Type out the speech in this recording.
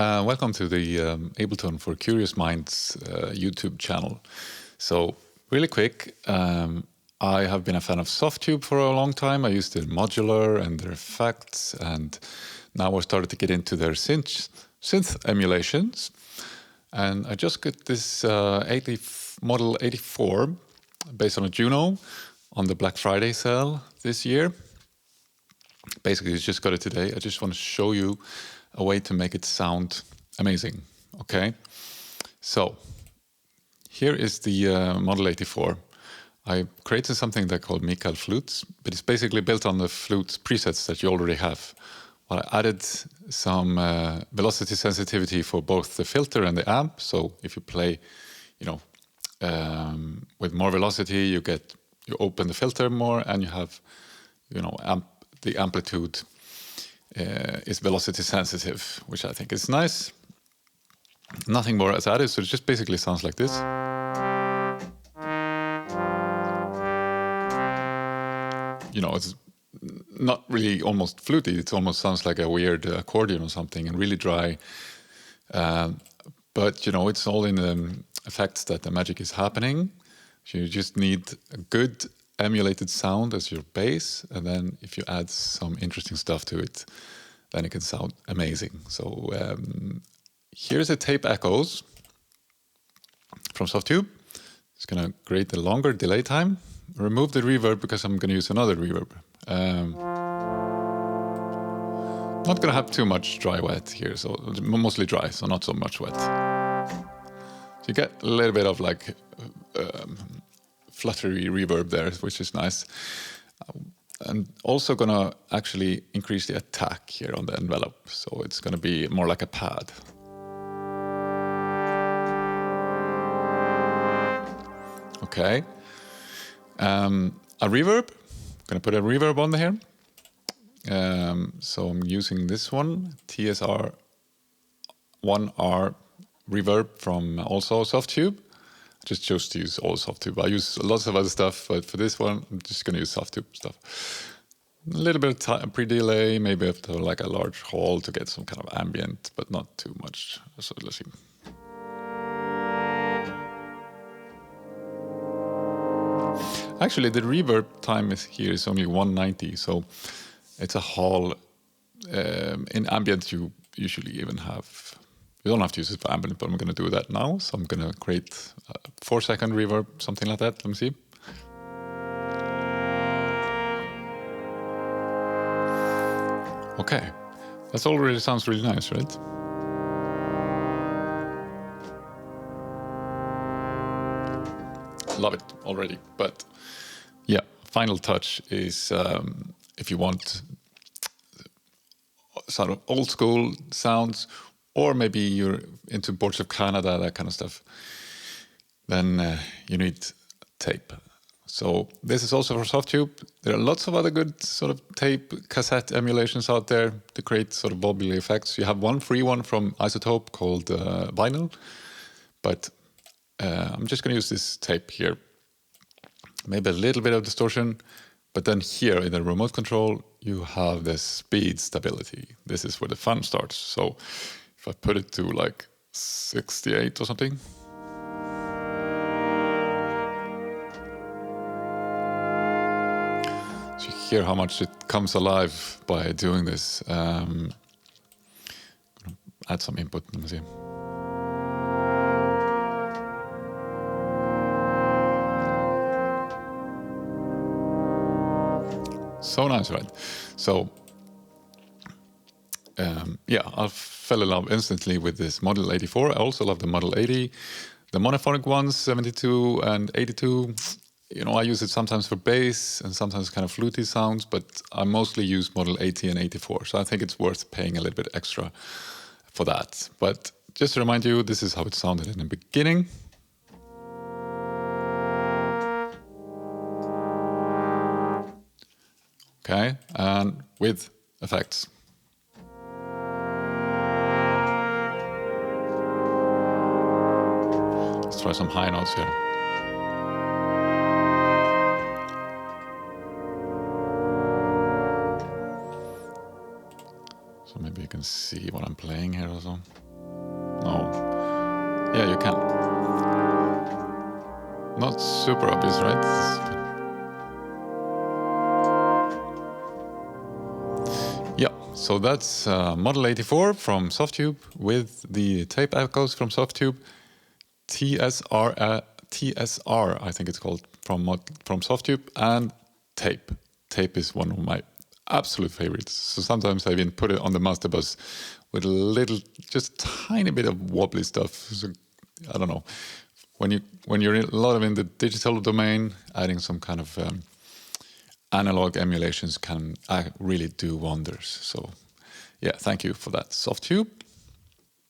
Welcome to the Ableton for Curious Minds YouTube channel. So, really quick, I have been a fan of Softube for a long time. I used their modular and their effects, and now I started to get into their synth emulations. And I just got this Model 84 based on a Juno on the Black Friday sale this year. Basically, I just got it today. I just want to show you a way to make it sound amazing, okay? So, here is the Model 84. I created something that I called Mikael Flutes, but it's basically built on the flute presets that you already have. Well, I added some velocity sensitivity for both the filter and the amp. So if you play, with more velocity, you open the filter more, and you have, the amplitude is velocity sensitive, which I think is nice. Nothing more is added, so it just basically sounds like this. It's not really almost fluty. It almost sounds like a weird accordion or something, and really dry. But it's all in the effects that the magic is happening. So you just need a good emulated sound as your bass, and then if you add some interesting stuff to it, then it can sound amazing. So here's the tape echoes from Softube. It's going to create a longer delay time. Remove the reverb because I'm going to use another reverb. Not going to have too much dry wet here, so mostly dry, so not so much wet. So you get a little bit of like fluttery reverb there, which is nice. And also going to actually increase the attack here on the envelope, so it's going to be more like a pad. Okay. A reverb. I'm going to put a reverb on here. So I'm using this one, TSAR 1R reverb from also Softube. I just chose to use all Softube. I use lots of other stuff, but for this one, I'm just going to use Softube stuff. A little bit of pre-delay, maybe after like a large hall to get some kind of ambient, but not too much. So let's see. Actually, the reverb time here is only 190, so it's a hall. In ambient, you usually even have. You don't have to use it for ambient, but I'm going to do that now. So I'm going to create a 4-second reverb, something like that. Let me see. Okay, that already sounds really nice, right? Love it already, but yeah, final touch is if you want sort of old school sounds, or maybe you're into Boards of Canada, that kind of stuff, then you need tape. So this is also for Softube. There are lots of other good sort of tape cassette emulations out there to create sort of wobbly effects. You have one free one from Isotope called Vinyl, but I'm just going to use this tape here. Maybe a little bit of distortion, but then here in the remote control, you have the speed stability. This is where the fun starts. So if I put it to like 68 or something. So you hear how much it comes alive by doing this. Add some input, let me see. So nice, right? So, yeah, I fell in love instantly with this Model 84. I also love the Model 80. The monophonic ones, 72 and 82, I use it sometimes for bass and sometimes kind of fluty sounds, but I mostly use Model 80 and 84. So I think it's worth paying a little bit extra for that. But just to remind you, this is how it sounded in the beginning. Okay, and with effects. Let's try some high notes here. So maybe you can see what I'm playing here also. Yeah, you can. Not super obvious, right? Yeah, so that's Model 84 from Softube with the tape echoes from Softube, TSAR, I think it's called, from Softube, and tape. Tape is one of my absolute favorites. So sometimes I even put it on the master bus with a little, just tiny bit of wobbly stuff. So, I don't know. When you're a lot of in the digital domain, adding some kind of analog emulations can really do wonders. So yeah, thank you for that, Softube.